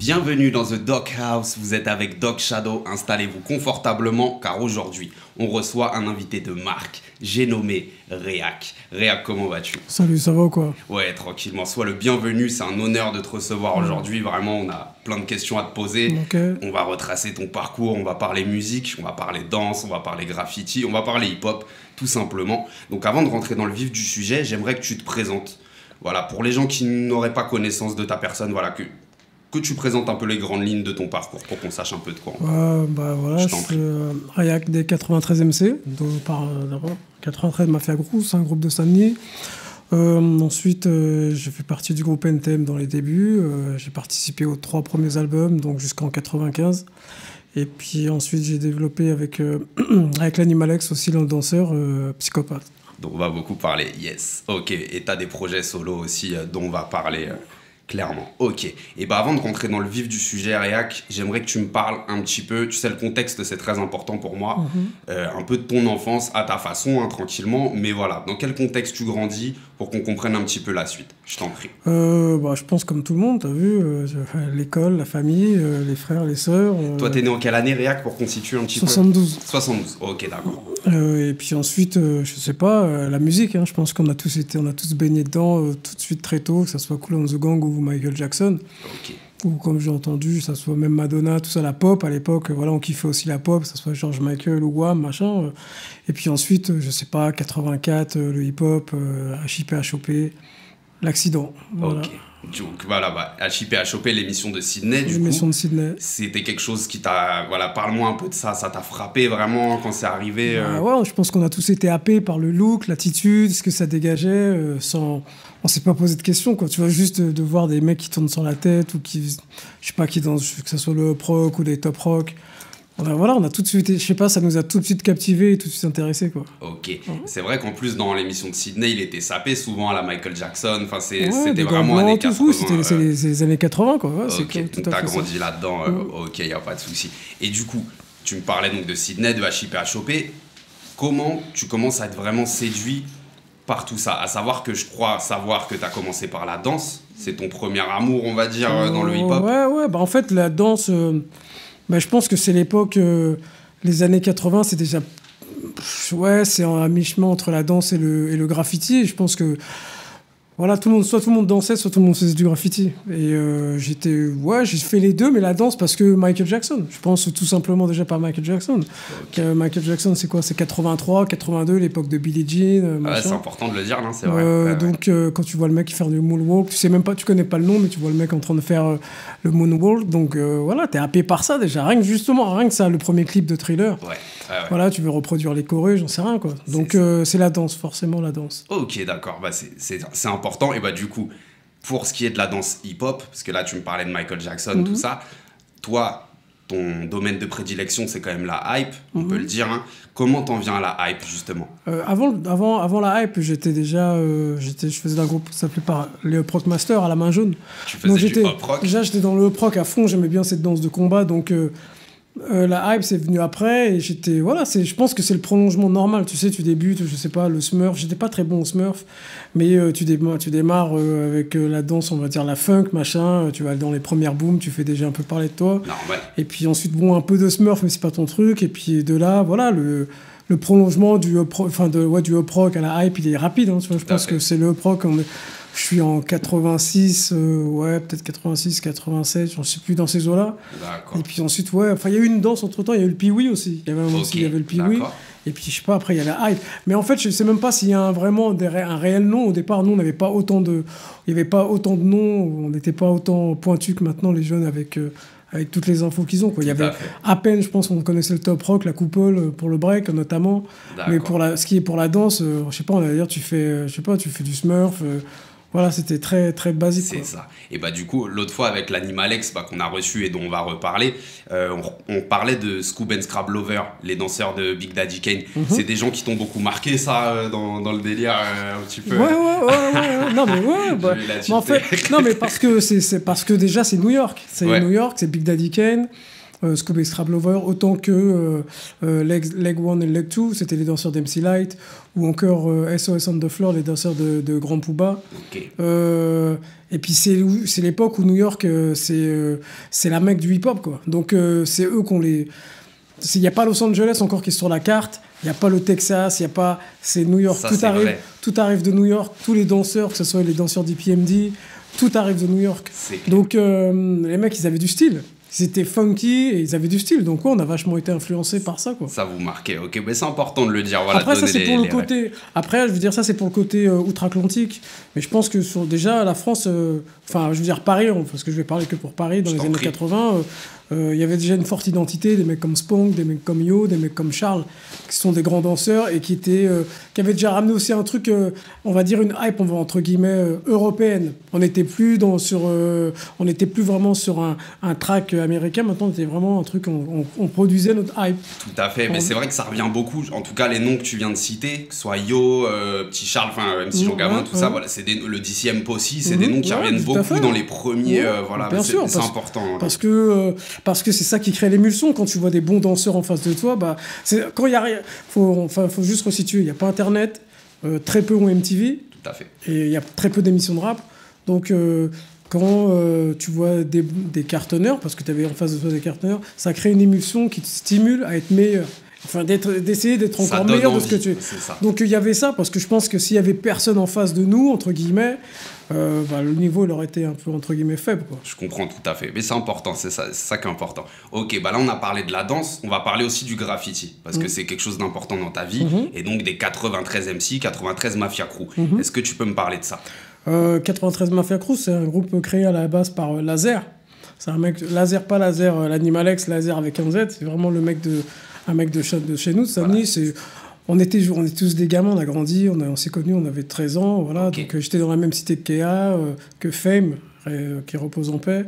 Bienvenue dans The Doc House, vous êtes avec Doc Shadow, installez-vous confortablement car aujourd'hui on reçoit un invité de marque, j'ai nommé Réac. Réac, comment vas-tu? Salut, ça va ou quoi? Ouais, tranquillement, sois le bienvenu, c'est un honneur de te recevoir aujourd'hui, vraiment on a plein de questions à te poser, on va retracer ton parcours, on va parler musique, on va parler danse, on va parler graffiti, on va parler hip-hop, tout simplement. Donc avant de rentrer dans le vif du sujet, j'aimerais que tu te présentes. Voilà, pour les gens qui n'auraient pas connaissance de ta personne, voilà, que tu présentes un peu les grandes lignes de ton parcours pour qu'on sache un peu de quoi on parle. Voilà, je suis Réac des 93 MC, par 93 Mafia Group, c'est un groupe de Saint-Denis. Ensuite, j'ai fait partie du groupe NTM dans les débuts. J'ai participé aux 3 premiers albums, donc jusqu'en 95. Et puis ensuite, j'ai développé avec l'Animalex aussi le danseur Psychopathe. Donc on va beaucoup parler, yes. Ok, et tu as des projets solo aussi dont on va parler clairement. Ok, et bah avant de rentrer dans le vif du sujet, Réac, j'aimerais que tu me parles un petit peu, tu sais le contexte c'est très important pour moi, un peu de ton enfance à ta façon, hein, tranquillement, mais voilà, dans quel contexte tu grandis pour qu'on comprenne un petit peu la suite, je t'en prie. Je pense comme tout le monde, t'as vu, l'école, la famille, les frères, les sœurs. Toi t'es né en quelle année, Réac, pour constituer un petit 72. peu 72, ok, d'accord. Et puis ensuite, je sais pas, la musique, hein, je pense qu'on a tous baigné dedans tout de suite très tôt, que ça soit Kool and the Gang ou Michael Jackson. Ok. Ou comme j'ai entendu, ça soit même Madonna, tout ça, la pop à l'époque, voilà, on kiffait aussi la pop, que ça soit George Michael ou Wham, machin. Et puis ensuite, je sais pas, 84, le hip-hop, HIP, l'accident. Voilà. Ok. Donc voilà, HIP, l'émission de Sydney, l'émission de Sydney. C'était quelque chose qui t'a... Voilà, parle-moi un peu de ça, ça t'a frappé vraiment quand c'est arrivé Ouais, je pense qu'on a tous été happés par le look, l'attitude, ce que ça dégageait, sans... On s'est pas posé de questions, quoi. Tu vois, juste de voir des mecs qui tournent sur la tête ou qui... Je sais pas, qui dansent, que ce soit le rock ou des top rock. On a tout de suite, je sais pas, ça nous a tout de suite captivés et tout de suite intéressés, quoi. Ok. C'est vrai qu'en plus, dans l'émission de Sydney, il était sapé souvent à la Michael Jackson. Enfin, c'était vraiment années 80. C'était les années 80, quoi. Ouais, ok, donc t'as grandi là-dedans. Ok, y a pas de souci. Et du coup, tu me parlais donc de Sydney, de HIP. Comment tu commences à être vraiment séduit par tout ça? À savoir que je crois savoir que t'as commencé par la danse. C'est ton premier amour, on va dire, dans le hip-hop. Ouais, en fait, la danse... je pense que c'est l'époque, les années 80, c'est déjà... Ouais, c'est à mi-chemin entre la danse et le graffiti. Et je pense que, voilà, soit tout le monde dansait, soit tout le monde faisait du graffiti. Et j'ai fait les deux, mais la danse parce que Michael Jackson. Je pense tout simplement déjà par Michael Jackson. Okay. Michael Jackson, c'est quoi? C'est 83, 82, l'époque de Billie Jean. Ouais, c'est important de le dire, non? C'est vrai. Donc, quand tu vois le mec faire du moonwalk, tu connais pas le nom, mais tu vois le mec en train de faire le moonwalk. Donc, voilà, t'es happé par ça déjà. Rien que ça, le premier clip de Thriller. Ouais. Voilà, tu veux reproduire les chorés, j'en sais rien, quoi. Donc, c'est la danse, forcément, la danse. Ok, d'accord. C'est important. Et du coup, pour ce qui est de la danse hip-hop, parce que là, tu me parlais de Michael Jackson, tout ça, toi, ton domaine de prédilection, c'est quand même la hype, on peut le dire. Hein. Comment t'en viens à la hype, justement? Avant la hype, je faisais un groupe qui s'appelait les Up Rock Masters à la main jaune. Tu faisais du Up Rock? Déjà, j'étais dans le Up Rock à fond, j'aimais bien cette danse de combat, donc... la hype c'est venu après et je pense que c'est le prolongement normal, tu sais, tu débutes, je sais pas, le Smurf, j'étais pas très bon au Smurf, mais tu démarres avec la danse, on va dire la funk, machin, tu vas dans les premières booms, tu fais déjà un peu parler de toi, normal. Et puis ensuite un peu de Smurf mais c'est pas ton truc, et puis de là voilà le prolongement du up rock à la hype il est rapide, hein, tu vois, je pense que c'est le up rock, je suis en 86, peut-être 86, 87, j'en sais plus dans ces eaux-là. D'accord. Et puis ensuite, il y a eu une danse entre-temps, il y a eu le Pee-Wee aussi. Il y avait le Pee-Wee. Et puis, je sais pas, après, il y a la hype. Mais en fait, je sais même pas s'il y a vraiment un réel nom. Au départ, nous, on n'avait pas autant de... Il n'y avait pas autant de noms, on n'était pas autant pointus que maintenant, les jeunes, avec toutes les infos qu'ils ont, quoi. Il y avait à peine, je pense, on connaissait le top rock, la coupole pour le break, notamment. Mais ce qui est pour la danse, je sais pas, on va dire, tu fais du Smurf... Voilà, c'était très, très basique. C'est ça. Et du coup, l'autre fois, avec l'Animalex qu'on a reçu et dont on va reparler, on parlait de Scoob and Scrab Lover, les danseurs de Big Daddy Kane. C'est des gens qui t'ont beaucoup marqué, ça, dans le délire, un petit peu. Ouais. Non, mais mais en fait, non, mais parce que déjà, c'est New York. C'est New York, c'est Big Daddy Kane. Scoop Extra Blower, autant que Leg 1 et Leg 2, c'était les danseurs d'MC Light, ou encore SOS on the Floor, les danseurs de Grand Pouba. Okay. Et puis c'est l'époque où New York, c'est la mecque du hip-hop, quoi. Donc c'est eux qu'on les... Il n'y a pas Los Angeles encore qui est sur la carte, il n'y a pas le Texas, il n'y a pas... C'est New York, ça, tout arrive de New York, tous les danseurs, que ce soit les danseurs d'EPMD, tout arrive de New York. Donc les mecs, ils avaient du style. Ils étaient funky et ils avaient du style. Donc on a vachement été influencés par ça, quoi. Ça vous marquait, ok. Mais c'est important de le dire. Voilà, après, ça, c'est pour le côté... Après, je veux dire, ça, c'est pour le côté outre-Atlantique. Mais je pense que déjà, la France... Enfin, je veux dire, Paris, parce que je vais parler que pour Paris, dans les années 80... il y avait déjà une forte identité, des mecs comme Spunk, des mecs comme Yo, des mecs comme Charles, qui sont des grands danseurs et qui avaient déjà ramené aussi un truc, on va dire une hype, entre guillemets, européenne. On n'était plus vraiment sur un track américain, maintenant on était vraiment un truc, on produisait notre hype. Tout à fait, mais c'est vrai que ça revient beaucoup, en tout cas les noms que tu viens de citer, que ce soit Yo, Petit Charles, enfin MC Jean Gabin, tout ça, voilà, c'est le DCM Possi, c'est des noms qui reviennent beaucoup dans les premiers, voilà, c'est important. Parce que c'est ça qui crée l'émulsion. Quand tu vois des bons danseurs en face de toi, quand il y a rien, faut juste resituer. Il n'y a pas Internet, très peu ont MTV. Tout à fait. Et il y a très peu d'émissions de rap. Donc quand tu vois des cartonneurs, parce que tu avais en face de toi des cartonneurs, ça crée une émulsion qui te stimule à être meilleur. Enfin, d'essayer d'être encore meilleur de ce que tu es. Donc il y avait ça, parce que je pense que s'il y avait personne en face de nous, entre guillemets, le niveau il aurait été un peu entre guillemets faible, quoi. Je comprends tout à fait, mais c'est important, c'est ça qui est important. Ok, là on a parlé de la danse, on va parler aussi du graffiti, parce que c'est quelque chose d'important dans ta vie, et donc des 93 MC, 93 Mafia Crew. Est-ce que tu peux me parler de ça? 93 Mafia Crew, c'est un groupe créé à la base par Laser. C'est un mec, Laser, pas Laser, l'Animalex, Laser avec un Z, c'est vraiment un mec de chez nous, de Saint-Denis. Voilà. On est tous des gamins, on a grandi, on s'est connus, on avait 13 ans, voilà. Okay. Donc j'étais dans la même cité que Kea, que Fame, qui repose en paix,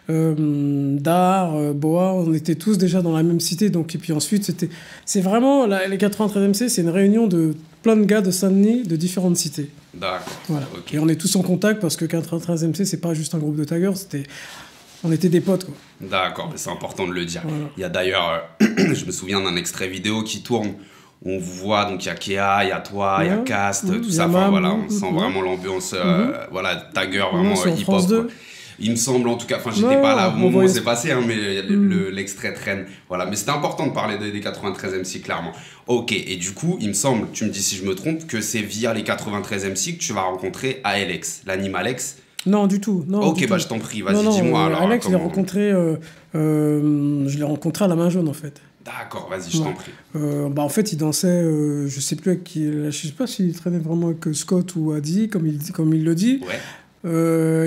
Dar, Boa, on était tous déjà dans la même cité. Donc, et puis ensuite, c'est vraiment, les 93 MC, c'est une réunion de plein de gars de Saint-Denis, de différentes cités. D'accord. Voilà. Okay. Et on est tous en contact parce que 93 MC, c'est pas juste un groupe de taggers, on était des potes, quoi. D'accord, mais c'est important de le dire. Voilà. Il y a d'ailleurs, je me souviens d'un extrait vidéo qui tourne, où on vous voit, donc il y a Kea, il y a toi, il y a Cast, tout ça, enfin, voilà, on sent vraiment l'ambiance, voilà, tagger, vraiment hip-hop, quoi. Il me semble, en tout cas, enfin, j'étais pas là au moment où c'est passé, hein, mais l'extrait traîne. Voilà, mais c'était important de parler des 93 MC, clairement. Ok, et du coup, il me semble, tu me dis si je me trompe, que c'est via les 93 MC que tu vas rencontrer ALX, l'Animalex. Non, du tout. Non, ok, du tout. Je t'en prie, vas-y, dis-moi alors. Alex, je l'ai rencontré à la Main Jaune, en fait. D'accord, vas-y, je t'en prie. En fait, il dansait, je sais plus avec qui, je sais pas s'il traînait vraiment avec Scott ou Adi, comme il le dit. Ouais.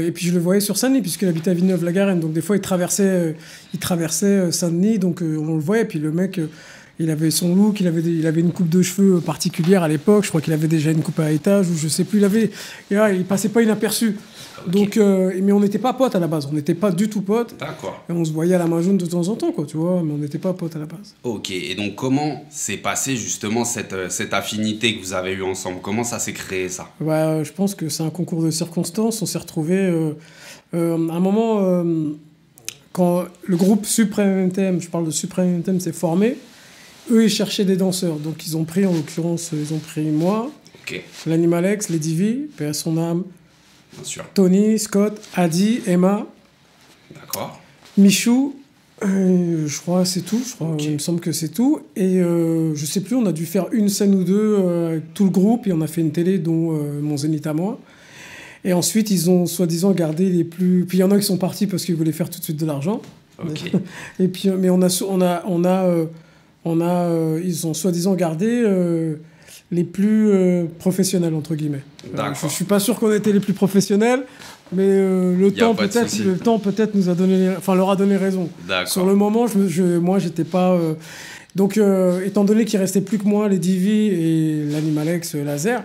Et puis je le voyais sur Saint-Denis, puisqu'il habitait à Villeneuve-la-Garenne. Donc des fois, il traversait Saint-Denis, donc on le voyait. Puis le mec, il avait son look, il avait une coupe de cheveux particulière à l'époque. Je crois qu'il avait déjà une coupe à étage, ou je sais plus. Il passait pas inaperçu. Okay. Donc, mais on n'était pas potes à la base, on n'était pas du tout potes. D'accord. Et on se voyait à la Main Jaune de temps en temps, quoi, tu vois, mais on n'était pas potes à la base. Ok, et donc comment s'est passé justement cette affinité que vous avez eue ensemble? Comment ça s'est créé, ça? Je pense que c'est un concours de circonstances. On s'est retrouvés à un moment, quand le groupe Supreme NTM, je parle de Supreme NTM, s'est formé, eux ils cherchaient des danseurs, donc ils ont pris, en l'occurrence, moi, l'Animalex, Lady V, paix à son âme. Bien sûr. Tony, Scott, Adi, Emma. D'accord. Michou, je crois c'est tout. Il me semble que c'est tout. Et je sais plus, on a dû faire une scène ou deux avec tout le groupe. Et on a fait une télé, dont Mon Zénith à moi. Et ensuite, ils ont soi-disant gardé les plus... Puis il y en a qui sont partis parce qu'ils voulaient faire tout de suite de l'argent. Ok. Et puis, mais ils ont soi-disant gardé... les plus professionnels, entre guillemets. Je ne suis pas sûr qu'on était les plus professionnels, mais le temps peut-être nous a donné, leur a donné raison. Sur le moment, moi, j'étais pas... Donc, étant donné qu'il restait plus que moi, les Divi et l'Animalex Laser,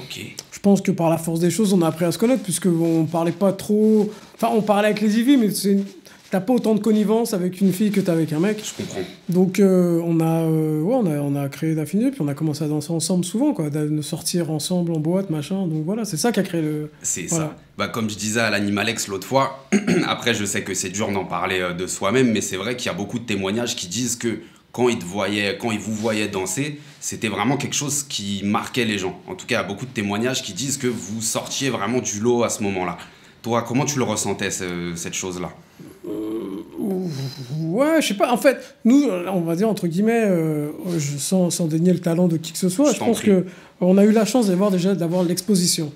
je pense que par la force des choses, on a appris à se connaître, puisqu'on parlait pas trop... Enfin, on parlait avec les Divi, mais t'as pas autant de connivence avec une fille que t'as avec un mec. Je comprends. Donc on a créé D'Affinité, puis on a commencé à danser ensemble souvent, quoi, de sortir ensemble en boîte, machin. Donc voilà, c'est ça qui a créé le... C'est ça. Bah, comme je disais à l'Animalex l'autre fois, après je sais que c'est dur d'en parler de soi-même, mais c'est vrai qu'il y a beaucoup de témoignages qui disent que quand ils vous voyaient danser, c'était vraiment quelque chose qui marquait les gens. En tout cas, il y a beaucoup de témoignages qui disent que vous sortiez vraiment du lot à ce moment-là. Toi, comment tu le ressentais, cette chose-là ? Ouais, je sais pas. En fait, nous, on va dire, entre guillemets, sans dénier le talent de qui que ce soit, je pense qu'on a eu la chance d'avoir l'exposition.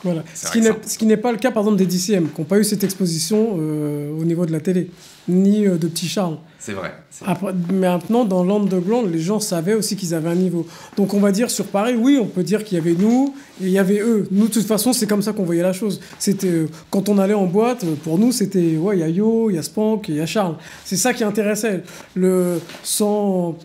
Voilà. Ce qui n'est pas le cas, par exemple, des DCM, qui n'ont pas eu cette exposition au niveau de la télé, ni de Petit Charles. C'est vrai. Après, maintenant, dans l'underground, les gens savaient aussi qu'ils avaient un niveau. Donc, on va dire, sur Paris, oui, on peut dire qu'il y avait nous et il y avait eux. Nous, de toute façon, c'est comme ça qu'on voyait la chose. C'était, quand on allait en boîte, pour nous, c'était, ouais, il y a Yo, il y a Spank, il y a Charles. C'est ça qui intéressait. Sans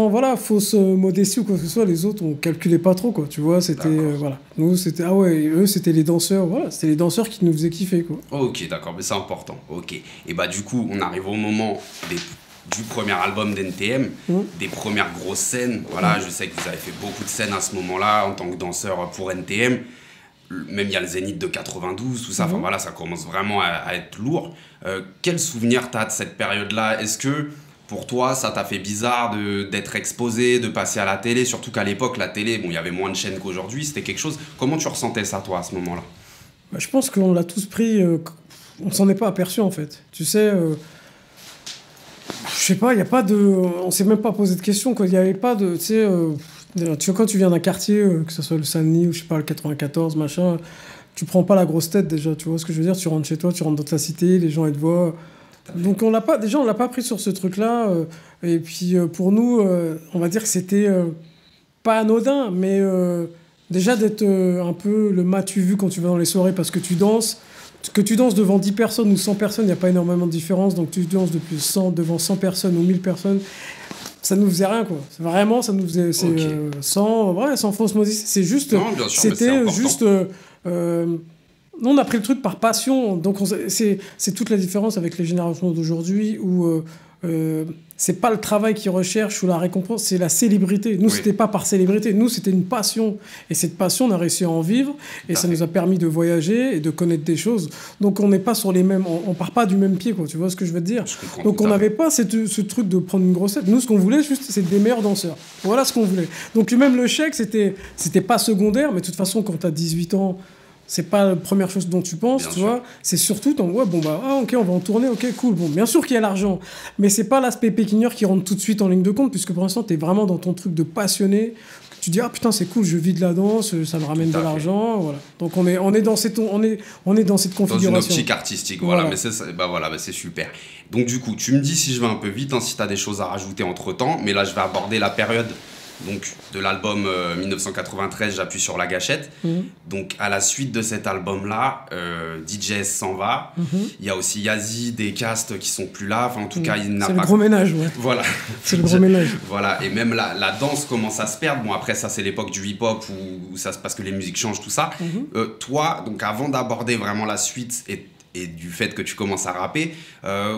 voilà, fausse modestie ou quoi que ce soit, les autres, on calculait pas trop, quoi. Tu vois, c'était... voilà. Nous, c'était... Ah ouais, eux, c'était les danseurs. Voilà, c'était les danseurs qui nous faisaient kiffer, quoi. Ok, d'accord, mais c'est important. Ok. Et bah, du coup, on arrive au moment du premier album d'NTM, des premières grosses scènes. Voilà, je sais que vous avez fait beaucoup de scènes à ce moment-là, en tant que danseur pour NTM. Même il y a le Zénith de 92, tout ça. Enfin, voilà, ça commence vraiment à être lourd. Quel souvenir t'as de cette période-là ? Est-ce que... Pour toi, ça t'a fait bizarre d'être exposé, de passer à la télé, surtout qu'à l'époque, la télé, bon, il y avait moins de chaînes qu'aujourd'hui, c'était quelque chose... Comment tu ressentais ça, toi, à ce moment-là ? Je pense qu'on l'a tous pris... on s'en est pas aperçu, en fait. Tu sais... je sais pas, il n'y a pas de... On s'est même pas posé de questions, quoi. Il n'y avait pas de... Tu sais, quand tu viens d'un quartier, que ce soit le Saint-Denis ou, je sais pas, le 94, machin, tu prends pas la grosse tête, déjà, tu vois ce que je veux dire ? Tu rentres chez toi, tu rentres dans ta cité, les gens, ils te voient... Donc on l'a pas pris sur ce truc-là. Et puis pour nous, on va dire que c'était pas anodin, mais déjà d'être un peu le m'as-tu vu quand tu vas dans les soirées parce que tu danses. Que tu danses devant 10 personnes ou 100 personnes, il n'y a pas énormément de différence. Donc tu danses devant 100 personnes ou 1000 personnes, ça nous faisait rien, quoi. Vraiment, ça nous faisait... sans fausse modestie. C'est juste... Non, bien sûr, c'était juste... Nous, on a pris le truc par passion, donc c'est toute la différence avec les générations d'aujourd'hui où c'est pas le travail qu'ils recherchent ou la récompense, c'est la célébrité. Nous, c'était pas par célébrité, nous, c'était une passion. Et cette passion, on a réussi à en vivre et ça nous a permis de voyager et de connaître des choses. Donc, on n'est pas sur les mêmes... On part pas du même pied, quoi. Tu vois ce que je veux te dire ? Donc, on n'avait pas ce truc de prendre une grossette. Nous, ce qu'on voulait, juste, c'est des meilleurs danseurs. Voilà ce qu'on voulait. Donc, même le chèque, c'était pas secondaire, mais de toute façon, quand t'as 18 ans... C'est pas la première chose dont tu penses, tu vois. C'est surtout, ok, on va en tourner, ok, cool. Bon, bien sûr qu'il y a l'argent, mais c'est pas l'aspect pécuniaire qui rentre tout de suite en ligne de compte, puisque pour l'instant, t'es vraiment dans ton truc de passionné. Tu dis, ah putain, c'est cool, je vis de la danse, ça me ramène de l'argent, voilà. Donc on est dans cette configuration. Dans une optique artistique, voilà. Mais c'est super. Donc du coup, tu me dis si je vais un peu vite, si t'as des choses à rajouter entre-temps, mais là, je vais aborder la période... Donc, de l'album 1993, j'appuie sur la gâchette. Donc, à la suite de cet album-là, DJS s'en va. Il y a aussi Yazi, des castes qui sont plus là. Enfin, en tout cas, il n'a pas... C'est le gros ménage, ouais. Voilà. C'est le gros ménage. Voilà. Et même la danse commence à se perdre. Bon, après, ça, c'est l'époque du hip-hop où ça se passe que les musiques changent, tout ça. Toi, donc, avant d'aborder vraiment la suite et du fait que tu commences à rapper,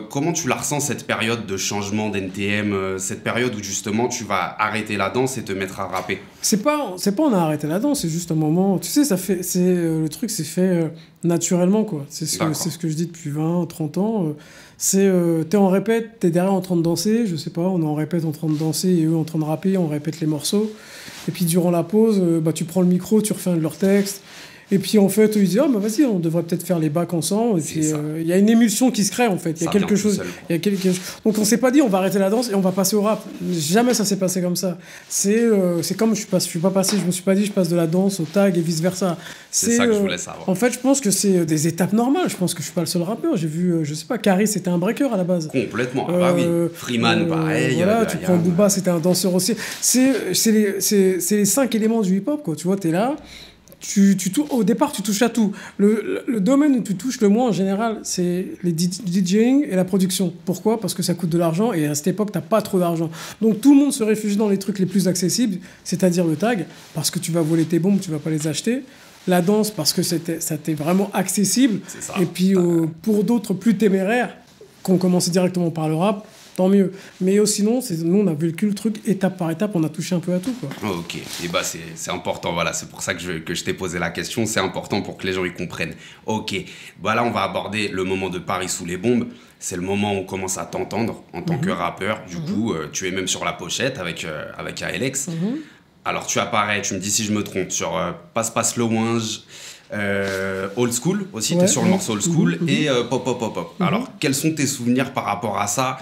comment tu la ressens, cette période de changement d'NTM, cette période où justement tu vas arrêter la danse et te mettre à rapper ? C'est pas on a arrêté la danse, c'est juste un moment, tu sais, le truc s'est fait naturellement, quoi. C'est ce que je dis depuis 20, 30 ans. T'es en répète, t'es derrière en train de danser, je sais pas, on est en répète en train de danser et eux en train de rapper, on répète les morceaux. Et puis durant la pause, tu prends le micro, tu refais un de leurs textes. Et puis en fait, ils disent vas-y, on devrait peut-être faire les bacs ensemble. Et puis il y a une émulsion qui se crée en fait. Il y a quelque chose. Donc on s'est pas dit on va arrêter la danse et on va passer au rap. Jamais ça s'est passé comme ça. C'est comme je suis pas passé. Je me suis pas dit je passe de la danse au tag et vice versa. C'est ça que je voulais savoir. En fait, je pense que c'est des étapes normales. Je pense que je suis pas le seul rappeur. J'ai vu, je sais pas, Caris c'était un breaker à la base. Complètement. Oui. Freeman pareil. Voilà, tu prends Booba, c'était un danseur aussi. C'est les 5 éléments du hip-hop, quoi. Tu vois, t'es là. Au départ, tu touches à tout. Le domaine où tu touches le moins, en général, c'est les DJing et la production. Pourquoi ? Parce que ça coûte de l'argent et à cette époque, tu n'as pas trop d'argent. Donc, tout le monde se réfugie dans les trucs les plus accessibles, c'est-à-dire le tag, parce que tu vas voler tes bombes, tu ne vas pas les acheter. la danse parce que c'était vraiment accessible. Et puis pour d'autres plus téméraires, qui ont commencé directement par le rap, tant mieux. Mais sinon, nous, on a vécu le truc étape par étape, on a touché un peu à tout, quoi. Ok, et bah c'est important, voilà, c'est pour ça que je t'ai posé la question, c'est important pour que les gens y comprennent. Ok, bah là, on va aborder le moment de Paris sous les bombes. C'est le moment où on commence à t'entendre en tant que rappeur. Du coup, tu es même sur la pochette avec Alex. Alors, tu apparais, tu me dis si je me trompe, sur Passe Lounge, Old School aussi, tu es sur le morceau Old School, et Pop Pop Pop Pop. Alors, quels sont tes souvenirs par rapport à ça ?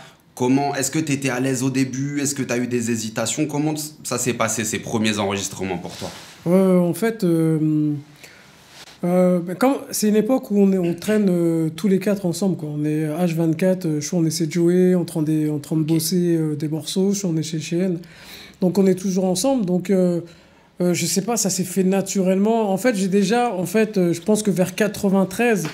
Est-ce que tu étais à l'aise au début ? Est-ce que tu as eu des hésitations ? Comment ça s'est passé, ces premiers enregistrements pour toi ? En fait, c'est une époque où on traîne tous les quatre ensemble, quoi. On est H24, on essaie de jouer, en train de bosser des morceaux, on est chez Cheyenne. Donc on est toujours ensemble, donc je sais pas, ça s'est fait naturellement. En fait, je pense que vers 93...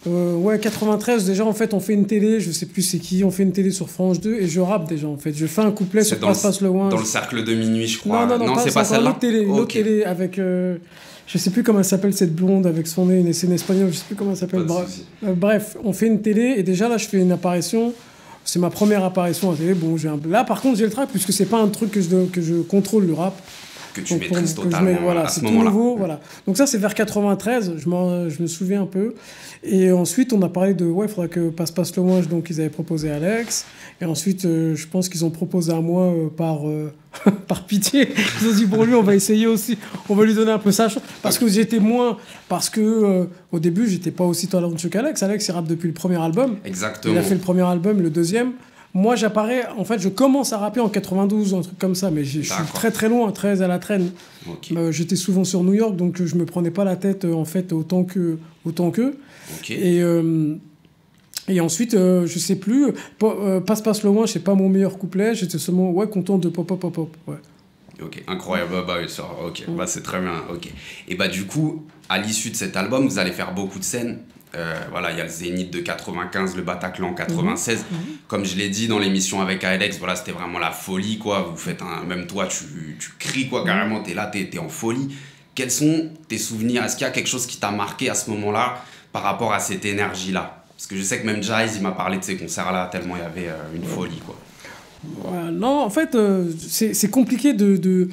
93 déjà, en fait on fait une télé, je sais plus c'est qui, on fait une télé sur France 2 et je rappe déjà, en fait je fais un couplet sur Passe le Ouin. Dans le cercle de minuit, je crois. Non, c'est pas celle-là. Une autre télé avec je sais plus comment elle s'appelle, cette blonde avec son nez, c'est une espagnole, je sais plus comment elle s'appelle. Bref, on fait une télé et déjà là je fais une apparition, c'est ma première apparition à télé. Bon, là par contre j'ai le track puisque c'est pas un truc que je contrôle, le rap. Que tu maîtrises totalement à ce moment-là. Nouveau, voilà. Donc ça, c'est vers 93, je me souviens un peu. Et ensuite, on a parlé de, il faudrait que Passe le Ouin, donc ils avaient proposé à Alex. Et ensuite, je pense qu'ils ont proposé à moi par pitié. Ils ont dit, bon, lui, on va essayer aussi, on va lui donner un peu sa chance. Parce que au début, j'étais pas aussi talentueux qu'Alex. Alex, il rappe depuis le premier album. Exactement. Il a fait le premier album, le deuxième. Moi, j'apparais, en fait, je commence à rapper en 92, un truc comme ça, mais je suis très très loin, très à la traîne. Okay. J'étais souvent sur New York, donc je me prenais pas la tête, en fait, autant qu'eux. Okay. Et ensuite, je sais plus, Passe le Ouin, c'est pas mon meilleur couplet, j'étais seulement, content de Pop Pop Pop Pop. Ouais. Ok, incroyable, c'est très bien, ok. Et bah du coup, à l'issue de cet album, vous allez faire beaucoup de scènes. Il y a le Zénith de 95, le Bataclan 96. Comme je l'ai dit dans l'émission avec Alex, c'était vraiment la folie, quoi. Vous faites même toi, tu cries, quoi, carrément. T'es là, t'es en folie. Quels sont tes souvenirs ? Est-ce qu'il y a quelque chose qui t'a marqué à ce moment-là par rapport à cette énergie-là ? Parce que je sais que même Jaiz, il m'a parlé de ces concerts-là tellement il y avait une folie, quoi. Non, en fait, c'est compliqué de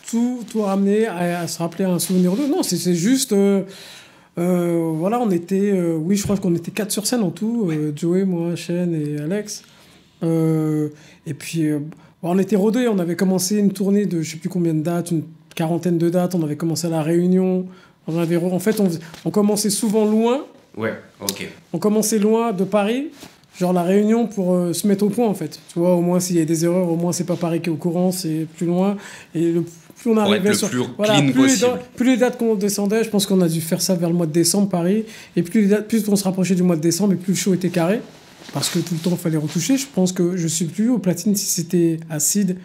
tout ramener à se rappeler un souvenir d'eux. Non, c'est juste... on était... je crois qu'on était 4 sur scène en tout. Joey, moi, Shane et Alex. Et puis, on était rodés. On avait commencé une tournée de je sais plus combien de dates, une 40aine de dates. On avait commencé à La Réunion. En fait, on commençait souvent loin. Ouais, ok. On commençait loin de Paris. Genre La Réunion pour se mettre au point, en fait. Tu vois, au moins, s'il y a des erreurs, au moins, c'est pas Paris qui est au courant, c'est plus loin. Et plus on arrivait sur... Plus les dates qu'on descendait, je pense qu'on a dû faire ça vers le mois de décembre, Paris. Et plus on se rapprochait du mois de décembre, et plus le show était carré. Parce que tout le temps, il fallait retoucher. Je pense que je sais plus au platine si c'était Acid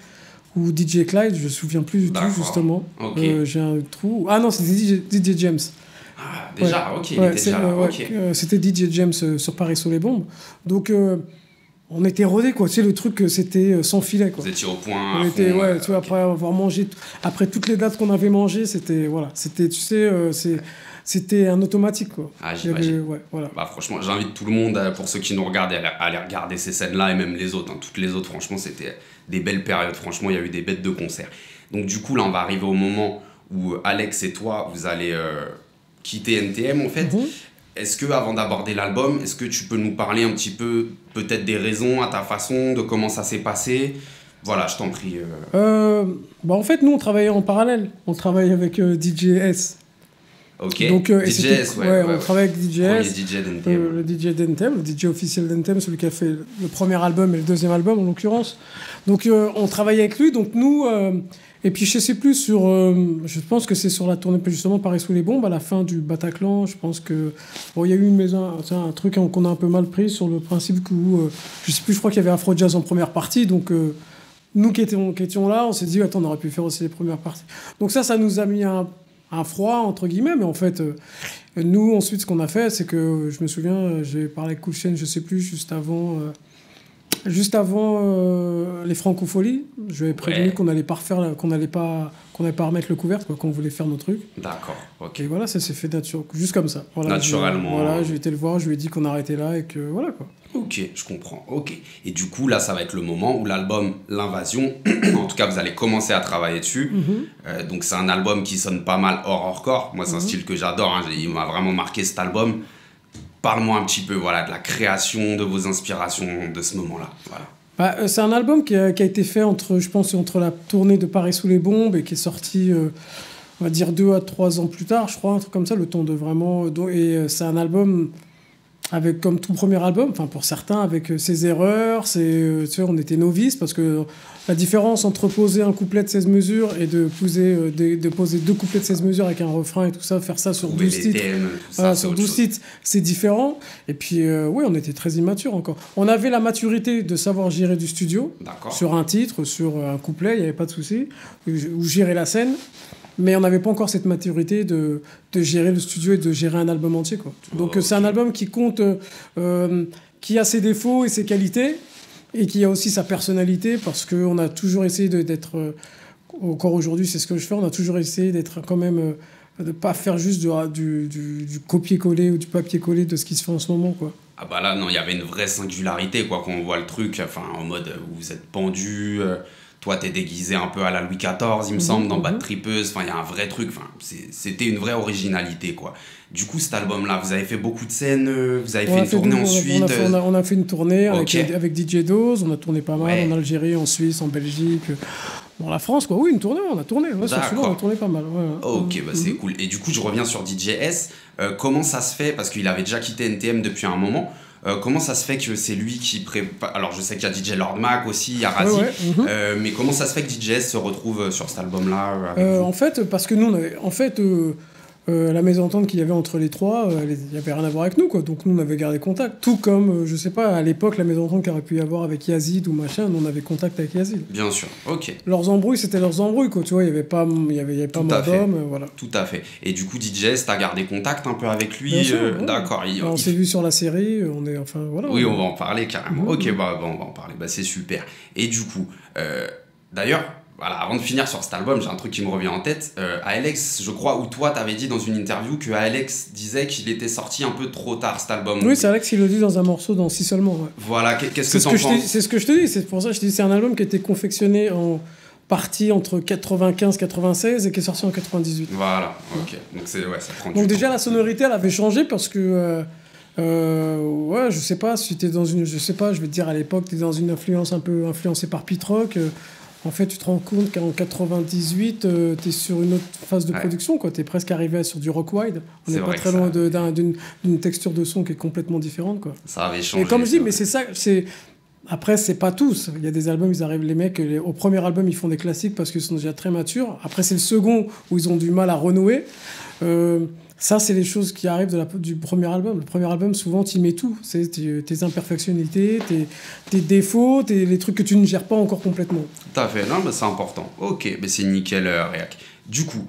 ou DJ Clyde, je me souviens plus du tout, justement. Okay. J'ai un trou. Ah non, c'était DJ James. Ah, déjà, ok, il était déjà là, ok. C'était DJ James sur Paris sous les bombes. Donc, on était rodés, quoi. Tu sais, le truc, c'était sans filet, quoi. Vous étiez au point. On était, tu vois, après avoir mangé, après toutes les dates qu'on avait mangées, c'était, tu sais, c'était un automatique, quoi. Ah, j'imagine. Franchement, j'invite tout le monde, pour ceux qui nous regardent, à aller regarder ces scènes-là, et même les autres. Toutes les autres, franchement, c'était des belles périodes. Franchement, il y a eu des bêtes de concerts. Donc, du coup, là, on va arriver au moment où Alex et toi, vous allez quitter NTM, en fait. Est-ce que, avant d'aborder l'album, est-ce que tu peux nous parler un petit peu, peut-être des raisons à ta façon, de comment ça s'est passé ? Voilà, je t'en prie. En fait, nous, on travaillait en parallèle. On travaillait avec DJS. Ok, donc, DJS, on travaille avec DJS. DJ d'NTM. Le DJ d'NTM, le DJ officiel d'NTM, celui qui a fait le premier album et le deuxième album, en l'occurrence. Donc, on travaillait avec lui. Donc, nous... et puis, je sais plus je pense que c'est sur la tournée, justement, Paris sous les bombes, à la fin du Bataclan. Je pense que... il y a eu un truc qu'on a un peu mal pris sur le principe que... je sais plus, je crois qu'il y avait Afro Jazz en première partie. Donc, nous qui étions là, on s'est dit, attends, on aurait pu faire aussi les premières parties. Donc ça nous a mis un froid, entre guillemets. Mais en fait, nous, ensuite, ce qu'on a fait, c'est que, je me souviens, j'ai parlé avec Cool Chain, je sais plus, juste avant les Francopholies, je lui ai prévenu qu'on n'allait qu'on n'avait pas à remettre le couvercle, quoi, quand on voulait faire nos trucs. D'accord, ok. Et voilà, ça s'est fait juste comme ça. Voilà, naturellement. Voilà, j'ai été le voir, je lui ai dit qu'on arrêtait là et que voilà, quoi. Ok, je comprends, ok. Et du coup, là, ça va être le moment où l'album L'Invasion, en tout cas, vous allez commencer à travailler dessus. Donc, c'est un album qui sonne pas mal horrorcore. Moi, c'est un style que j'adore, hein. Il m'a vraiment marqué cet album. Parle-moi un petit peu, voilà, de la création, de vos inspirations de ce moment-là, voilà. Bah, c'est un album qui a été fait entre la tournée de Paris sous les bombes et qui est sorti, on va dire 2 à 3 ans plus tard, je crois, un truc comme ça, le temps de vraiment... Et c'est un album avec, comme tout premier album, enfin pour certains, avec ses erreurs, tu sais, on était novices, parce que la différence entre poser un couplet de 16 mesures et de poser 2 couplets de 16 mesures avec un refrain et tout ça, faire ça sur 12 titres, sur 12 titres, c'est différent. Et puis, oui, on était très immatures encore. On avait la maturité de savoir gérer du studio, sur un titre, sur un couplet, il n'y avait pas de souci, ou gérer la scène. Mais on n'avait pas encore cette maturité de gérer le studio et de gérer un album entier, quoi. Donc c'est un album qui compte, qui a ses défauts et ses qualités, et qui a aussi sa personnalité, parce qu'on a toujours essayé d'être, encore aujourd'hui c'est ce que je fais, on a toujours essayé d'être quand même, de ne pas faire juste du copier-coller ou du papier-coller de ce qui se fait en ce moment, quoi. Ah bah là, non, il y avait une vraie singularité, quoi, quand on voit le truc, enfin, en mode où vous êtes pendu... Toi, t'es déguisé un peu à la Louis XIV, il me semble, dans Bad Tripeuse. Enfin, il y a un vrai truc. Enfin, c'était une vraie originalité, quoi. Du coup, cet album-là, vous avez fait beaucoup de scènes, vous avez fait une tournée ensuite. On a fait une tournée avec DJ Dose, on a tourné pas mal en Algérie, en Suisse, en Belgique, dans la France, quoi. Oui, une tournée, on a tourné. Ouais, sur celui-là, on a tourné pas mal. Ouais. Ok, bah c'est cool. Et du coup, je reviens sur DJ S. Comment ça se fait, parce qu'il avait déjà quitté NTM depuis un moment. Comment ça se fait que c'est lui qui prépare... Alors, je sais qu'il y a DJ Lord Mac aussi, il y a Razi. Mais comment ça se fait que DJ S se retrouve sur cet album-là en fait, parce que nous, on avait... En fait, la mésentente qu'il y avait entre les trois, il n'y avait rien à voir avec nous, quoi. Donc nous, on avait gardé contact. Tout comme, je sais pas, à l'époque, la mésentente qu'il aurait pu y avoir avec Yazid ou machin, nous, on avait contact avec Yazid. Bien sûr, ok. Leurs embrouilles, c'était leurs embrouilles, quoi. Tu vois, il n'y avait pas mort d'homme, voilà. Tout à fait. Et du coup, DJS, t'as gardé contact un peu avec lui. Bien sûr, ouais. D'accord. On s'est vu sur la série, on est... Enfin, voilà. Oui, on va en parler carrément. Ok, on va en parler. Bah, c'est super. Et du coup, d'ailleurs... Voilà, avant de finir sur cet album, j'ai un truc qui me revient en tête. Alex, je crois, ou toi, t'avais dit dans une interview que Alex disait qu'il était sorti un peu trop tard, cet album. Oui, c'est Alex qui le dit dans un morceau, dans Si Seulement. Ouais. Voilà, qu'est-ce que t'en penses ? C'est ce que je te dis, c'est pour ça que je te dis c'est un album qui a été confectionné en partie entre 95-96 et qui est sorti en 98. Voilà, ok. Donc, ça prend du Donc déjà, temps. la sonorité, elle avait changé parce que... ouais, je sais pas, si t'es dans une... Je sais pas, je vais te dire, à l'époque, t'es dans une influence un peu influencée par Pete Rock. En fait, tu te rends compte qu'en 98, t'es sur une autre phase de production, quoi. T'es presque arrivé sur du rock wide. On n'est pas très loin d'une texture de son qui est complètement différente, quoi. Ça avait changé. Et comme je dis, mais c'est ça, après, c'est pas tous. Il y a des albums, ils arrivent, les mecs, au premier album, ils font des classiques parce qu'ils sont déjà très matures. Après, c'est le second où ils ont du mal à renouer. Ça, c'est les choses qui arrivent du premier album. Le premier album, souvent, tu y mets tout. C'est tes imperfectionnalités, tes défauts, les trucs que tu ne gères pas encore complètement. Tout à fait. Non, mais c'est important. Ok, mais c'est nickel, Réac. Du coup,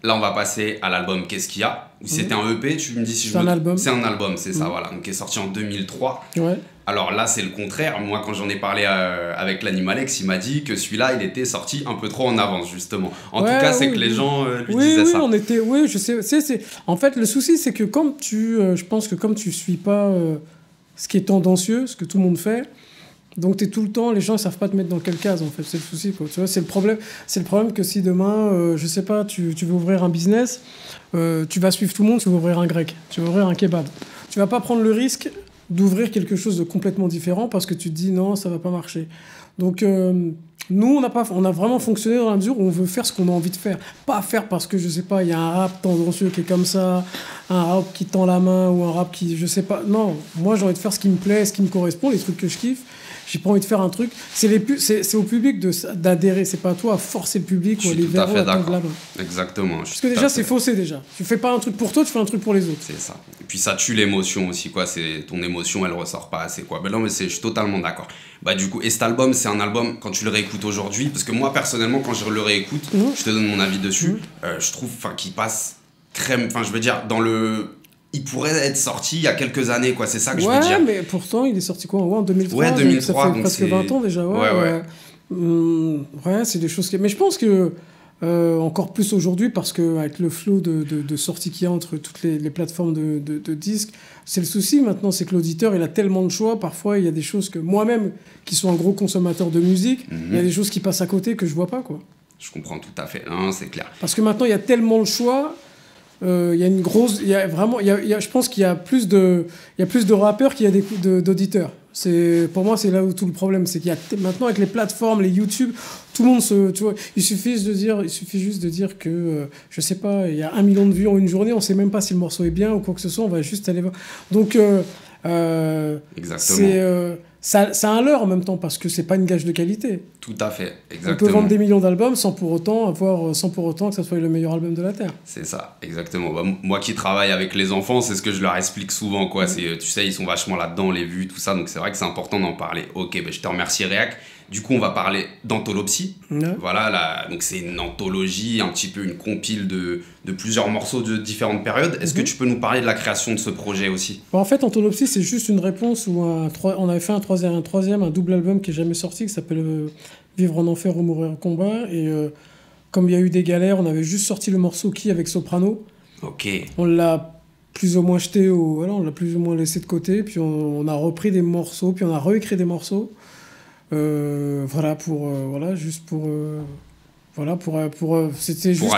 là, on va passer à l'album Qu'est-ce qu'il y a ? C'était un EP, tu me dis si je me... C'est un album. C'est un album, c'est ça, voilà. Donc, qui est sorti en 2003. Ouais. Alors là, c'est le contraire. Moi, quand j'en ai parlé avec l'Animalex, il m'a dit que celui-là, il était sorti un peu trop en avance, justement. En tout cas, c'est que les gens lui disaient ça. Oui, je sais. En fait, le souci, c'est que je pense que comme tu suis pas ce qui est tendancieux, ce que tout le monde fait, donc t'es tout le temps, les gens ne savent pas te mettre dans quelle case, en fait. C'est le souci, quoi. Tu vois, c'est le problème que si demain, je sais pas, tu veux ouvrir un business, tu vas suivre tout le monde, tu veux ouvrir un grec, tu veux ouvrir un kebab. Tu vas pas prendre le risque d'ouvrir quelque chose de complètement différent parce que tu te dis non, ça va pas marcher. Donc nous, on a vraiment fonctionné dans la mesure où on veut faire ce qu'on a envie de faire. Pas faire parce que, je sais pas, il y a un rap tendancieux qui est comme ça, un rap qui tend la main ou un rap qui, je sais pas. Non, moi j'ai envie de faire ce qui me plaît, ce qui me correspond, les trucs que je kiffe. J'ai pas envie de faire un truc. C'est au public d'adhérer. C'est pas à toi à forcer le public ou à les verrouiller à tendre la main. Exactement. Parce que déjà, c'est faussé déjà. Tu fais pas un truc pour toi, tu fais un truc pour les autres. C'est ça. Et puis ça tue l'émotion aussi, quoi. C'est ton émotion, elle ressort pas assez, quoi. Ben non, mais je suis totalement d'accord. Bah du coup, et cet album, c'est un album quand tu le réécoutes aujourd'hui, parce que moi personnellement, quand je le réécoute, je te donne mon avis dessus. Je trouve, qu'il passe crème. Enfin, je veux dire, il pourrait être sorti il y a quelques années, quoi. C'est ça que je veux dire. Ouais, mais pourtant, il est sorti quoi ? En 2003. Ouais, 2003. Ça fait presque 20 ans déjà. Ouais, c'est des choses qui... Mais je pense que encore plus aujourd'hui parce qu'avec le flot de sorties qu'il y a entre toutes les plateformes de disques, c'est le souci maintenant, c'est que l'auditeur il a tellement de choix, parfois il y a des choses que moi-même, qui suis un gros consommateur de musique, il y a des choses qui passent à côté que je vois pas, quoi. Je comprends tout à fait, non, c'est clair. Parce que maintenant il y a tellement de choix, il y a une grosse, il y a vraiment, je pense qu'il y a plus de rappeurs qu'il y a d'auditeurs. Pour moi, c'est là où tout le problème, c'est qu'il y a maintenant avec les plateformes, les YouTube, tout le monde tu vois, il suffit juste de dire que, je sais pas, il y a 1 million de vues en une journée, on sait même pas si le morceau est bien ou quoi que ce soit, on va juste aller voir. Donc, exactement. Ça a un leurre en même temps parce que c'est pas une gage de qualité. Tout à fait, exactement. On peut vendre des millions d'albums sans pour autant que ça soit le meilleur album de la Terre. C'est ça, exactement. Bah, moi qui travaille avec les enfants, c'est ce que je leur explique souvent, quoi. C'est, tu sais, ils sont vachement là-dedans, les vues, tout ça, donc c'est vrai que c'est important d'en parler. Ok, bah, je te remercie, Réac. Du coup, on va parler d'Antholopsie. Voilà, donc c'est une anthologie, un petit peu une compile de plusieurs morceaux de différentes périodes. Est-ce que tu peux nous parler de la création de ce projet aussi ? En fait, Antholopsie, c'est juste une réponse où on avait fait un double album qui n'est jamais sorti, qui s'appelle Vivre en enfer ou mourir en combat. Et comme il y a eu des galères, on avait juste sorti le morceau Qui avec Soprano. Ok. On l'a plus ou moins jeté, on l'a plus ou moins laissé de côté. Puis on a repris des morceaux, puis on a réécrit des morceaux. C'était juste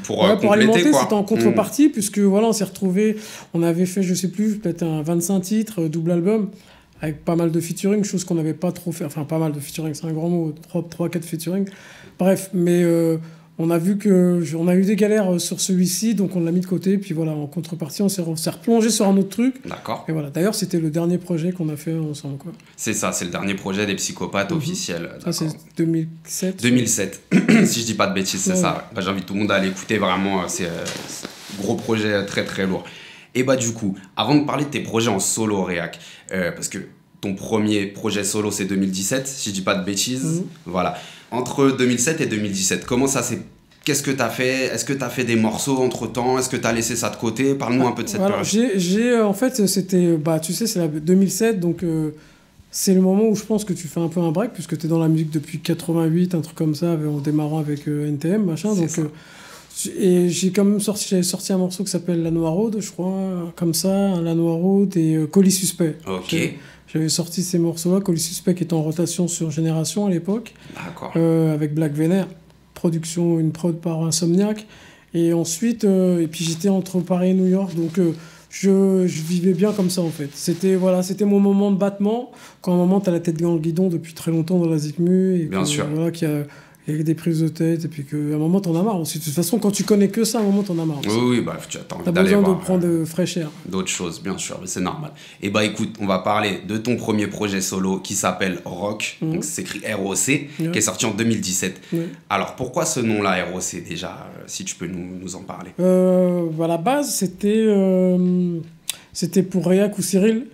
pour alimenter, c'était en contrepartie, puisque voilà, on s'est retrouvés, on avait fait, je sais plus, peut-être un 25 titres, double album, avec pas mal de featuring, chose qu'on n'avait pas trop fait, enfin pas mal de featuring, c'est un grand mot, 3-4 featuring, bref, mais on a vu on a eu des galères sur celui-ci, donc on l'a mis de côté, puis voilà, en contrepartie, on s'est replongé sur un autre truc. D'accord. Et voilà, d'ailleurs, c'était le dernier projet qu'on a fait ensemble, quoi. C'est ça, c'est le dernier projet des Psychopathes officiel. Ça, c'est 2007. 2007, si je dis pas de bêtises, c'est ça. Bah, j'invite tout le monde à l'écouter, vraiment, c'est un gros projet très très lourd. Et bah du coup, avant de parler de tes projets en solo, Réac, parce que ton premier projet solo, c'est 2017, si je dis pas de bêtises, voilà. Entre 2007 et 2017, comment ça s'est... Qu'est-ce que tu as fait ? Est-ce que tu as fait des morceaux entre-temps ? Est-ce que tu as laissé ça de côté ? Parle-nous un peu de cette période. En fait, c'était... tu sais, c'est la 2007, donc c'est le moment où je pense que tu fais un peu un break, puisque tu es dans la musique depuis 88, un truc comme ça, en démarrant avec NTM, machin. Et j'avais sorti un morceau qui s'appelle La Noiraude, je crois, comme ça, La Noiraude et Colis Suspect. Ok. J'avais sorti ces morceaux-là, Colis Suspect qui était en rotation sur Génération à l'époque, avec Black Vénère, une prod par Insomniac. Et ensuite, et puis j'étais entre Paris et New York, donc je vivais bien comme ça en fait. C'était mon moment de battement, quand à un moment t'as la tête dans le guidon depuis très longtemps dans la ZICMU, et bien sûr. Voilà, il y a des prises de tête, et puis qu'à un moment t'en as marre aussi. De toute façon, quand tu connais que ça, à un moment t'en as marre aussi. Oui, bah tu as envie d'aller voir. T'as besoin de prendre de fraîche air. D'autres choses, bien sûr, mais c'est normal. Et bah écoute, on va parler de ton premier projet solo qui s'appelle Rock, donc c'est écrit ROC, qui est sorti en 2017. Alors pourquoi ce nom-là, ROC déjà, si tu peux nous en parler? À la base, c'était pour Réac ou Cyril,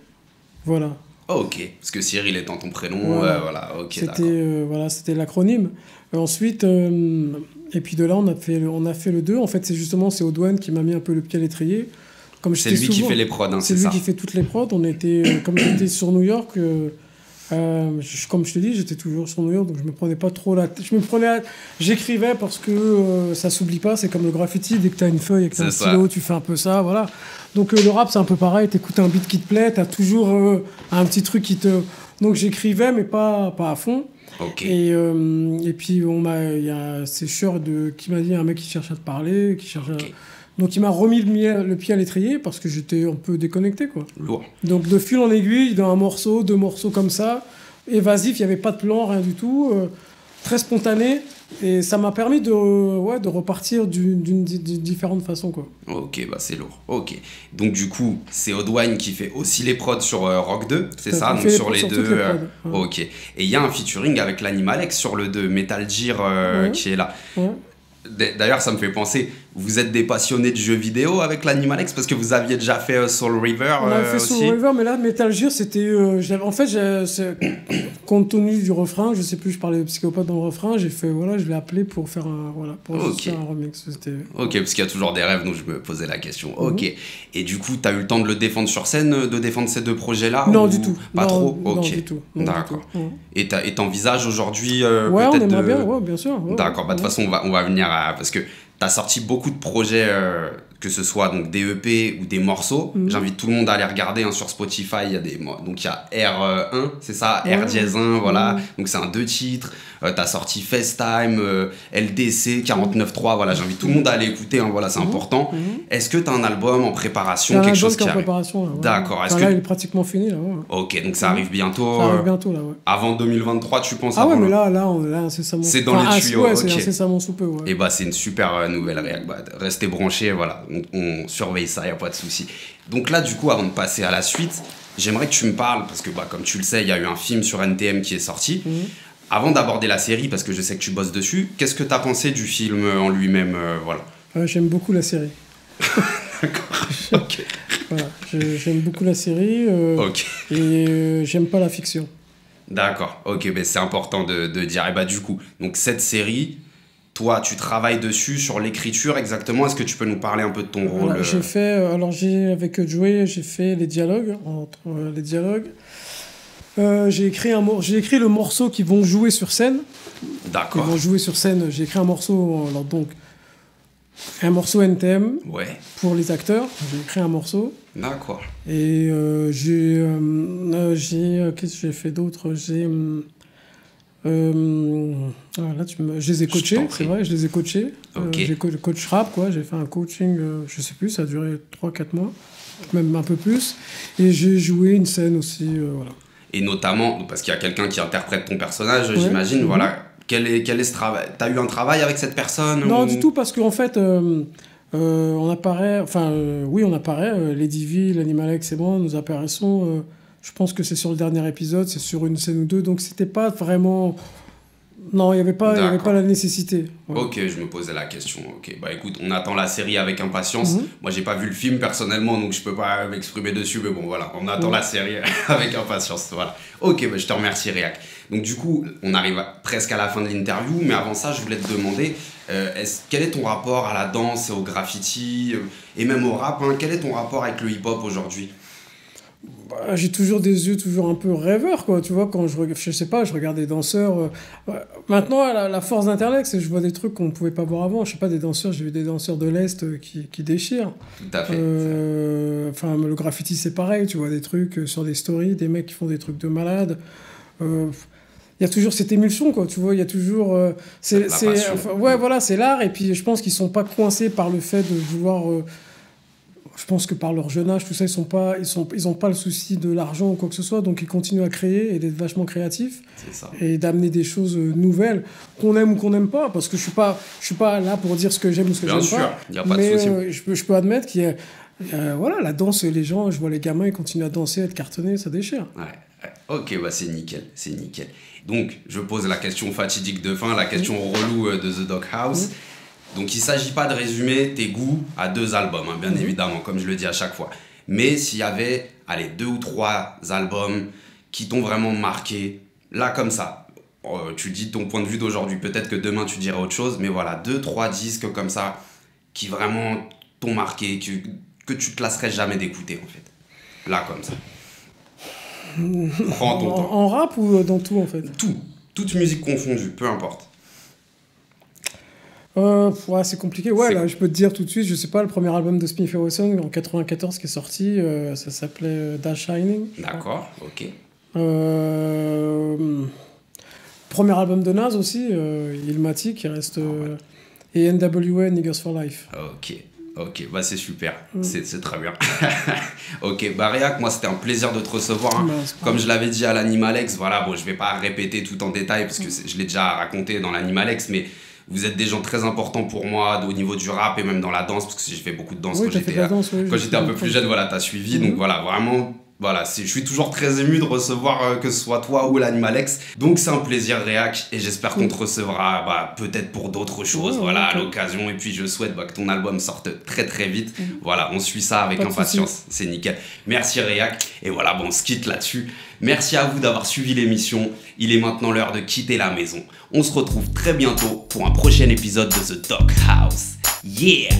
voilà. Ok, parce que Cyril étant ton prénom, voilà, ok, d'accord. C'était l'acronyme. Ensuite, et puis de là, on a fait le 2. En fait, c'est Audouane qui m'a mis un peu le pied à l'étrier. C'est lui qui fait les prods, hein, c'est ça. C'est lui qui fait toutes les prods. Comme j'étais sur New York, comme je te dis, j'étais toujours sur New York, donc je me prenais pas trop la tête. J'écrivais parce que ça s'oublie pas, c'est comme le graffiti, dès que t'as une feuille avec un stylo, tu fais un peu ça, voilà. Donc le rap, c'est un peu pareil, t'écoutes un beat qui te plaît, t'as toujours un petit truc qui te... Donc j'écrivais, mais pas à fond. Okay. Et puis il y a un sécheur qui m'a dit, un mec qui cherche à te parler, donc il m'a remis le pied à l'étrier parce que j'étais un peu déconnecté, quoi. Lourd. Donc de fil en aiguille, dans un morceau, 2 morceaux comme ça, évasif, il n'y avait pas de plan, rien du tout, très spontané. Et ça m'a permis de repartir d'une différente façon, quoi. Ok, bah c'est lourd. Ok. Donc du coup, c'est Audouane qui fait aussi les prods sur Rock 2, c'est ça? Donc sur les deux. Ok. Et il y a un featuring avec l'Animalex sur le 2, Metal Gear qui est là. Ouais. D'ailleurs, ça me fait penser, Ouais. Vous êtes des passionnés de jeux vidéo avec l'Animalex parce que vous aviez déjà fait Soul River On a fait aussi. Soul River, mais là, Metal Gear, c'était... en fait, compte tenu du refrain, je sais plus, je parlais de psychopathe dans le refrain, j'ai fait, voilà, je l'ai appelé pour faire un, voilà, pour faire un remix. Ok, parce qu'il y a toujours des rêves, donc je me posais la question. Ok. Et du coup, tu as eu le temps de le défendre sur scène, de défendre ces deux projets-là? Non, du tout. Pas trop? Ok. Non, du tout. D'accord. Et t'envisages aujourd'hui ouais, on aimerait bien, ouais, bien sûr. Ouais, d'accord, bah de toute façon, on va venir à... Parce que t'as sorti beaucoup de projets, que ce soit donc des EP ou des morceaux. J'invite tout le monde à aller regarder sur Spotify. Il y a donc il y a R1, c'est ça, R dièse 1, voilà. Donc c'est un 2 titres. T'as sorti FaceTime, LDC, 49.3. Voilà, j'invite tout le monde à aller écouter. Voilà, c'est important. Est-ce que t'as un album en préparation, quelque chose qui arrive? Préparation, là, ouais. D'accord. Là, il est pratiquement fini, là. Ouais. Ok, donc ça arrive bientôt. Ça arrive bientôt, là, ouais. Avant 2023, tu penses? Ah ouais, mais là, incessamment. C'est dans les tuyaux. Ouais, okay. c'est incessamment sous peu. Ouais. Et bah, c'est une super nouvelle réac. Bah, restez branchés, voilà. On surveille ça, y a pas de souci. Donc là, du coup, avant de passer à la suite, j'aimerais que tu me parles, parce que bah, comme tu le sais, il y a eu un film sur NTM qui est sorti. Avant d'aborder la série, parce que je sais que tu bosses dessus, qu'est-ce que tu as pensé du film en lui-même, voilà. J'aime beaucoup la série. D'accord. Ok. Voilà, j'aime beaucoup la série et j'aime pas la fiction. D'accord, ok, ben c'est important de dire. Et bah du coup, donc cette série, toi tu travailles dessus sur l'écriture exactement. Est-ce que tu peux nous parler un peu de ton rôle? Avec Joey, j'ai fait les dialogues, j'ai écrit le morceau qu'ils vont jouer sur scène. D'accord. Ils vont jouer sur scène, j'ai écrit un morceau, un morceau NTM pour les acteurs. J'ai écrit un morceau. D'accord. Et qu'est-ce que j'ai fait d'autre? Je les ai coachés, c'est vrai, je les ai coachés. Okay. J'ai coach rap, quoi. J'ai fait un coaching, je sais plus, ça a duré 3-4 mois, même un peu plus. Et j'ai joué une scène aussi, voilà. Et notamment, parce qu'il y a quelqu'un qui interprète ton personnage, j'imagine, voilà. Quel est ce travail? T'as eu un travail avec cette personne? Non, du tout, parce qu'en fait, on apparaît, on apparaît, Lady V, l'Animalex et moi, nous apparaissons, je pense que c'est sur le dernier épisode, c'est sur une scène ou deux, donc c'était pas vraiment... Non, il n'y avait pas la nécessité. Ouais. Ok, je me posais la question. Ok, bah écoute, on attend la série avec impatience. Moi, j'ai pas vu le film personnellement, donc je peux pas m'exprimer dessus, mais bon, voilà, on attend la série avec impatience. Voilà. Ok, bah je te remercie, Réac. Donc du coup, on arrive presque à la fin de l'interview, mais avant ça, je voulais te demander, quel est ton rapport à la danse, au graffiti, et même au rap, quel est ton rapport avec le hip-hop aujourd'hui? J'ai toujours des yeux toujours un peu rêveurs, quoi, tu vois, quand je regarde des danseurs. Maintenant, la force d'Internet, c'est que je vois des trucs qu'on ne pouvait pas voir avant. Je sais pas, des danseurs, j'ai vu des danseurs de l'Est qui déchirent. Tout à fait. Le graffiti, c'est pareil, tu vois, des trucs sur des stories, des mecs qui font des trucs de malades. Il y a toujours cette émulsion, quoi, tu vois, il y a toujours... c'est l'art, et puis je pense qu'ils sont pas coincés par le fait de vouloir... je pense que par leur jeune âge, tout ça, ils ont pas le souci de l'argent ou quoi que ce soit, donc ils continuent à créer et d'être vachement créatifs. C'est ça. Et d'amener des choses nouvelles, qu'on aime ou qu'on n'aime pas, parce que je suis pas là pour dire ce que j'aime ou ce que j'aime pas. Bien sûr, il n'y a pas de souci. Je peux admettre qu'il y a... la danse, les gens, je vois les gamins, ils continuent à danser, à être cartonnés, ça déchire. Ouais. Ok, bah c'est nickel. Donc, je pose la question fatidique de fin, la question relou de The Doghouse. Donc, il ne s'agit pas de résumer tes goûts à 2 albums, bien évidemment, comme je le dis à chaque fois. Mais s'il y avait, 2 ou 3 albums qui t'ont vraiment marqué, là, comme ça, tu dis ton point de vue d'aujourd'hui, peut-être que demain tu diras autre chose, mais voilà, 2-3 disques comme ça, qui vraiment t'ont marqué, que tu te lasserais jamais d'écouter, en fait. Là, comme ça. Prends ton temps. En rap ou dans tout, en fait? Tout. Toute musique confondue, peu importe. C'est compliqué. Là, je peux te dire tout de suite, je sais pas, le premier album de Smith & Wesson en 94 qui est sorti, ça s'appelait Da Shining. D'accord, ok. Premier album de Nas aussi, Illmatic, qui reste... et NWA, Niggas for Life. Ok, bah c'est super, c'est très bien. Ok, bah Réac, moi c'était un plaisir de te recevoir. Comme je l'avais dit à l'Animalex, voilà, bon, je vais pas répéter tout en détail parce que je l'ai déjà raconté dans l'Animalex, mais vous êtes des gens très importants pour moi au niveau du rap et même dans la danse, parce que j'ai fait beaucoup de danse quand j'étais un peu plus jeune, voilà, t'as suivi, donc voilà, vraiment Voilà, je suis toujours très ému de recevoir que ce soit toi ou l'Animalex. Donc c'est un plaisir, Réac, et j'espère qu'on te recevra peut-être pour d'autres choses, voilà, à l'occasion. Et puis je souhaite que ton album sorte très très vite. Voilà, on suit ça avec impatience, c'est nickel. Merci Réac, et voilà, on se quitte là-dessus. Merci à vous d'avoir suivi l'émission. Il est maintenant l'heure de quitter la maison. On se retrouve très bientôt pour un prochain épisode de The Doghouse. Yeah!